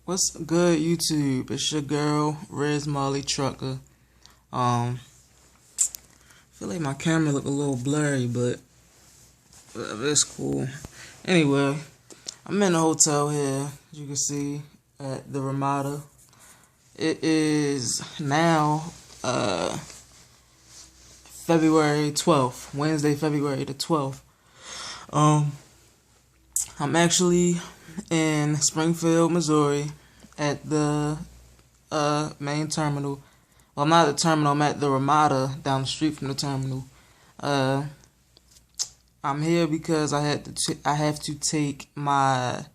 What's good, YouTube? It's your girl, Riz Molly Trucker. I feel like my camera look a little blurry, but it's cool. Anyway, I'm in a hotel here, as you can see, at the Ramada. It is now February 12th, Wednesday, February the 12th. I'm actually in Springfield, Missouri, at the main terminal. Well, I'm not at the terminal. I'm at the Ramada down the street from the terminal. I'm here because I have to take my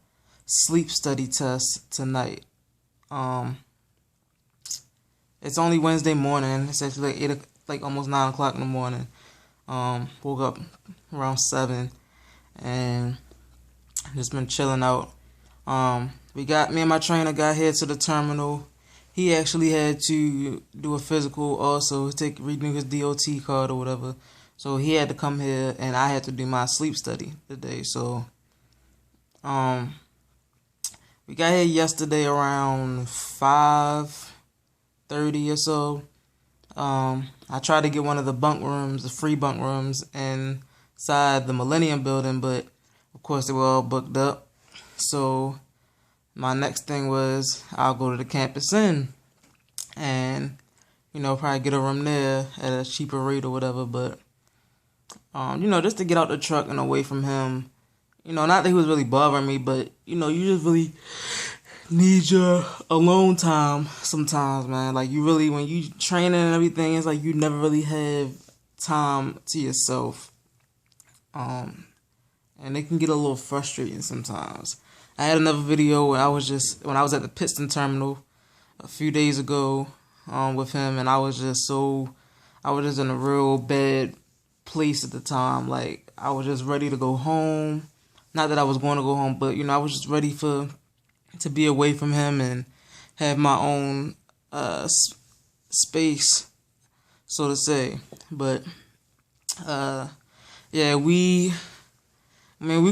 sleep study test tonight. It's only Wednesday morning. It's actually like almost 9 o'clock in the morning. Woke up around 7 and just been chilling out. Me and my trainer got here to the terminal. He actually had to do a physical also, renew his DOT card or whatever. So he had to come here and I had to do my sleep study today. So we got here yesterday around 5:30 or so. I tried to get one of the bunk rooms, the free bunk rooms inside the Millennium building, but of course they were all booked up. So my next thing was I'll go to the Campus Inn and, probably get a room there at a cheaper rate or whatever. But, just to get out the truck and away from him. Not that he was really bothering me, but, you just really need your alone time sometimes, man. Like, you really, when you training and everything, it's like you never really have time to yourself. And it can get a little frustrating sometimes. I had another video when I was at the Pittston terminal a few days ago with him, and I was just in a real bad place at the time. Like, I was just ready to go home. Not that I was going to go home, but, I was just ready to be away from him and have my own space, so to say. But, yeah, we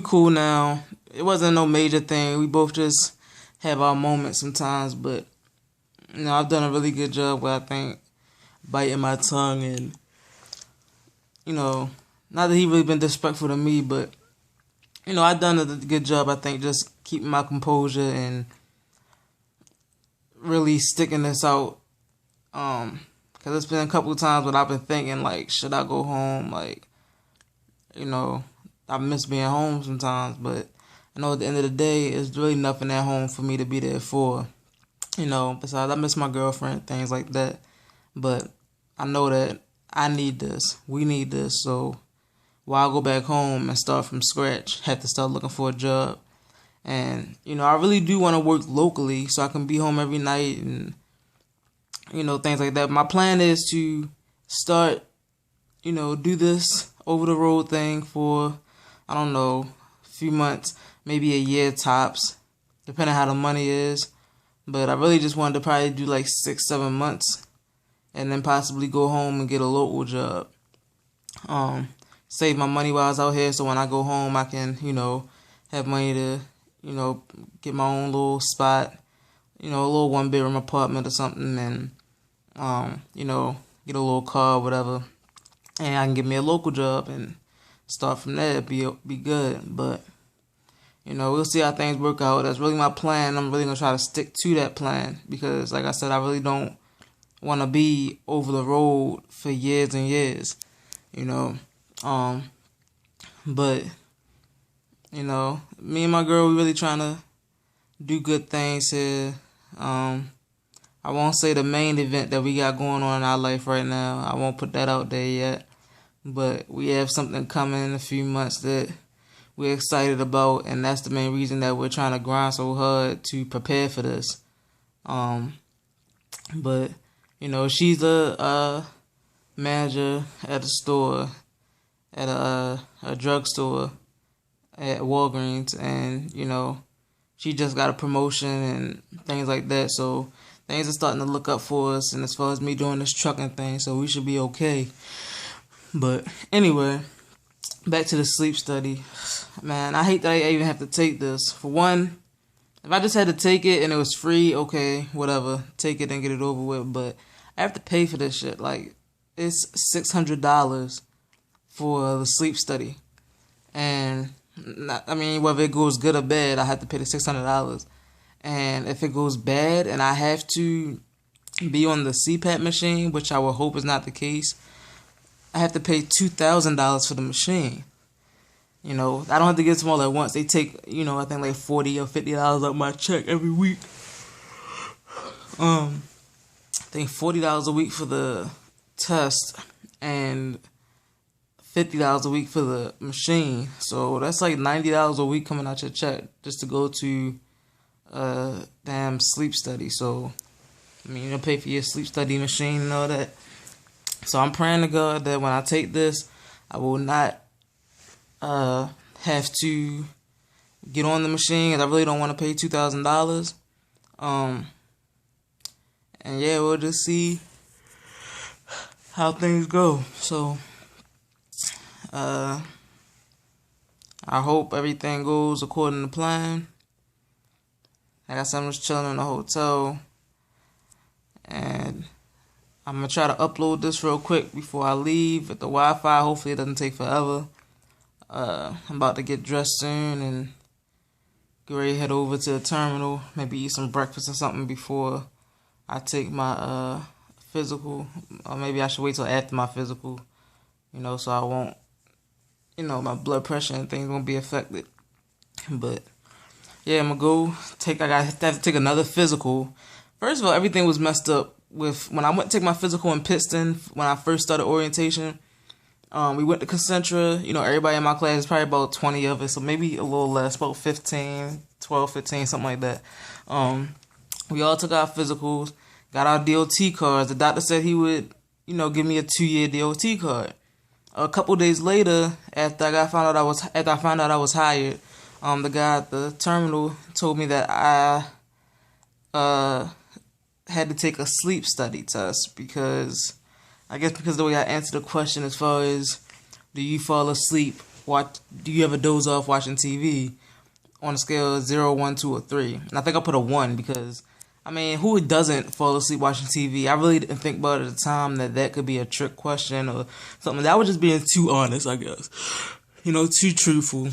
cool now. It wasn't no major thing. We both just have our moments sometimes, but I've done a really good job with, I think, biting my tongue and, not that he really been disrespectful to me, but, I've done a good job, I think, just keeping my composure and really sticking this out. Because it's been a couple of times when I've been thinking, like, should I go home? Like, I miss being home sometimes, but I know at the end of the day, it's really nothing at home for me to be there for. Besides, I miss my girlfriend, things like that. But I know that I need this. We need this. So while I go back home and start from scratch, have to start looking for a job. And, I really do want to work locally so I can be home every night and, things like that. My plan is to start, do this over the road thing for, I don't know, a few months, maybe a year tops, depending how the money is. But I really just wanted to probably do like 6-7 months and then possibly go home and get a local job. Save my money while I was out here so when I go home I can, have money to, get my own little spot, a little 1-bedroom apartment or something and, get a little car or whatever. And I can get me a local job and start from there, be good. But, we'll see how things work out. That's really my plan. I'm really going to try to stick to that plan because, like I said, I really don't want to be over the road for years and years, But, me and my girl, we really trying to do good things here. I won't say the main event that we got going on in our life right now. I won't put that out there yet. But we have something coming in a few months that we're excited about, and that's the main reason that we're trying to grind so hard to prepare for this. But, she's a manager at a store, at a drugstore at Walgreens, and, she just got a promotion and things like that, so things are starting to look up for us, and as far as me doing this trucking thing, so we should be okay. But anyway, back to the sleep study. Man, I hate that I even have to take this. For one, If I just had to take it and it was free, okay, whatever, take it and get it over with. But I have to pay for this shit. Like, it's $600 for the sleep study, and I mean, whether it goes good or bad, I have to pay the $600. And if it goes bad, and I have to be on the CPAP machine, which I would hope is not the case, I have to pay $2,000 for the machine. You know, I don't have to get them all at once. They take, I think like $40 or $50 out my check every week. I think $40 a week for the test and $50 a week for the machine. So that's like $90 a week coming out your check just to go to a damn sleep study. So I mean, pay for your sleep study machine and all that. So I'm praying to God that when I take this, I will not have to get on the machine, because I really don't want to pay $2,000. And yeah, we'll just see how things go. So I hope everything goes according to plan. Like I said, I'm just chilling in the hotel, and I'm gonna try to upload this real quick before I leave with the Wi-Fi. Hopefully it doesn't take forever. I'm about to get dressed soon and get ready to head over to the terminal. Maybe eat some breakfast or something before I take my physical. Or maybe I should wait till after my physical, so I won't, my blood pressure and things won't be affected. But yeah, I'm gonna go I have to take another physical. First of all, everything was messed up with when I went to take my physical in Pittston when I first started orientation. We went to Concentra. Everybody in my class is probably about 20 of us, so maybe a little less, about 15, 12, 15, something like that. We all took our physicals, got our DOT cards. The doctor said he would, give me a 2-year DOT card. A couple days later, after I found out I was hired, the guy at the terminal told me that I had to take a sleep study test because the way I answered the question as far as do you fall asleep, do you ever doze off watching TV, on a scale of 0, 1, 2, or 3. And I think I put a 1 because, who doesn't fall asleep watching TV? I really didn't think about it at the time that could be a trick question or something. That was just being too honest, I guess. Too truthful.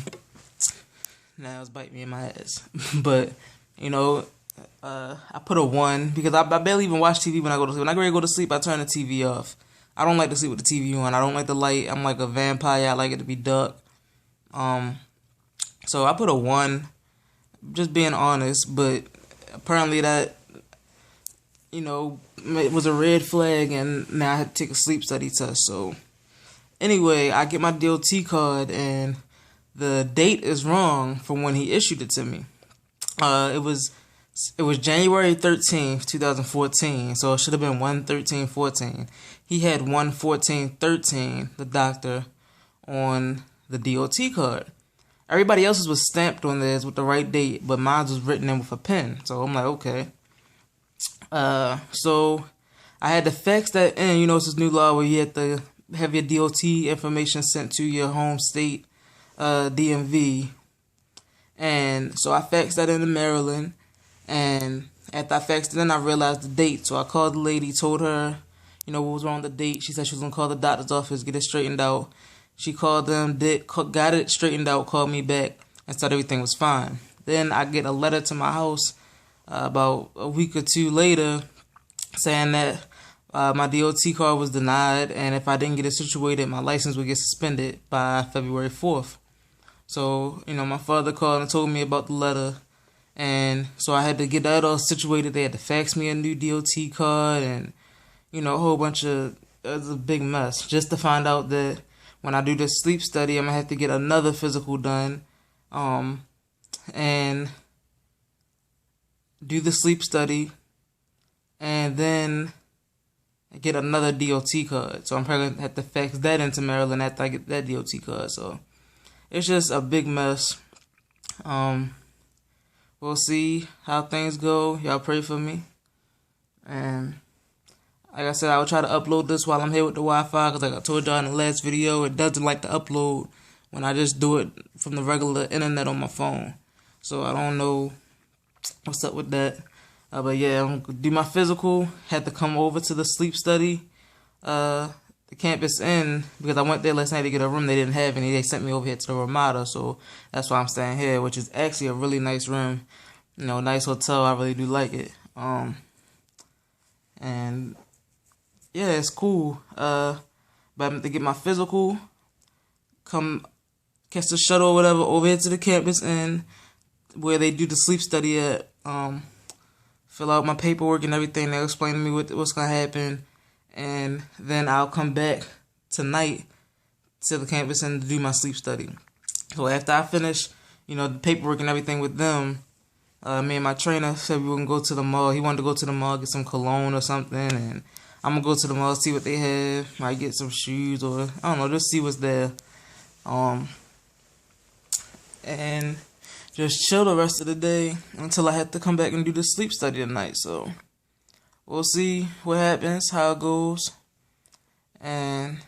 Now it's biting me in my ass. But, I put a 1 because I barely even watch TV when I go to sleep. When I go to sleep, I turn the TV off. I don't like to sleep with the TV on. I don't like the light. I'm like a vampire. I like it to be dark. So I put a 1, just being honest. But apparently that, it was a red flag, and now I had to take a sleep study test. So anyway, I get my DOT card, and the date is wrong from when he issued it to me. It was January 13th, 2014, so it should have been 1/13/14. He had 1/14/13, the doctor, on the DOT card. Everybody else's was stamped on theirs with the right date, but mine was written in with a pen. So I'm like, okay. So I had to fax that in. It's this new law where you have to have your DOT information sent to your home state, DMV. And so I faxed that into Maryland. And after I faxed it in, I realized the date. So I called the lady, told her, what was wrong with the date. She said she was going to call the doctor's office, get it straightened out. She called them, got it straightened out, called me back, and said everything was fine. Then I get a letter to my house about a week or two later saying that my DOT card was denied, and if I didn't get it situated, my license would get suspended by February 4th. So, my father called and told me about the letter. And so I had to get that all situated. They had to fax me a new DOT card and, a whole bunch of, it was a big mess. Just to find out that when I do this sleep study, I'm going to have to get another physical done. And do the sleep study. And then get another DOT card. So I'm probably going to have to fax that into Maryland after I get that DOT card. So it's just a big mess. We'll see how things go. Y'all pray for me. And like I said, I will try to upload this while I'm here with the Wi-Fi, because like I told y'all in the last video, it doesn't like to upload when I just do it from the regular internet on my phone. So I don't know what's up with that. But yeah, I'm gonna do my physical. Had to come over to the sleep study, the Campus Inn, because I went there last night to get a room. They didn't have any. They sent me over here to the Ramada, so that's why I'm staying here, which is actually a really nice room. You know, nice hotel. I really do like it. And yeah, it's cool. But I'm to get my physical, come catch the shuttle or whatever over here to the Campus Inn where they do the sleep study at. Fill out my paperwork and everything. They'll explain to me what's gonna happen, and then I'll come back tonight to the Campus Inn to do my sleep study. So after I finish, the paperwork and everything with them, me and my trainer said we were gonna go to the mall. He wanted to go to the mall, get some cologne or something, and I'm gonna go to the mall, see what they have. Might get some shoes or I don't know, just see what's there. And just chill the rest of the day until I have to come back and do the sleep study tonight. So we'll see what happens, how it goes, and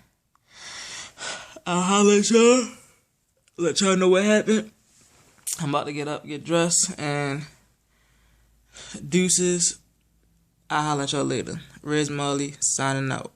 I'll holler at y'all, let y'all know what happened. I'm about to get up, get dressed, and deuces. I'll holler at y'all later. Riz Marley signing out.